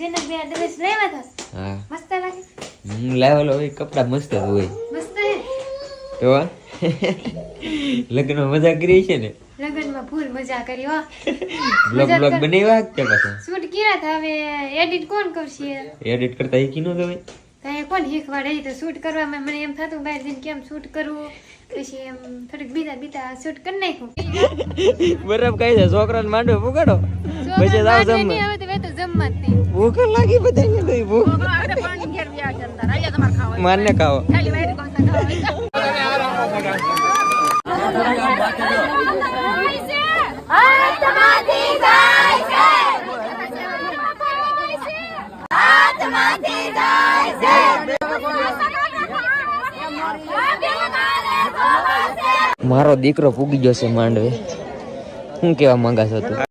જેને બે ડ્રેસ લેવા હતા હા મસ્ત લાગે લાવેલો હોય કપડા મસ્ત જ હોય મસ્ત હે તો લગ્નમાં મજા કરી છે ને લગનમાં ફૂલ મજા કરી હો બ્લોગ બનાવ્યા કે પાછા શૂટ કર્યા હતા હવે એડિટ કોણ કરશે એડિટ કરતા શીખી નો ગમે કાંઈ કોણ શીખવાડે તો શૂટ કરવામાં મને એમ થતું બહાર જઈને કેમ શૂટ કરવું પછી એમ થોડીક બીતા શૂટ કરી નાખ્યું બરાબર કઈ છે છોકરાને માંડવે પુગાડો પછી જાવ જમવા હવે તો જમવા જ નહીં ભૂખ લાગી બધાને તો ભૂખ મારને ખાવો મારો દીકરો પૂગી ગયો છે માંડવે શું કેવા માંગા છો તું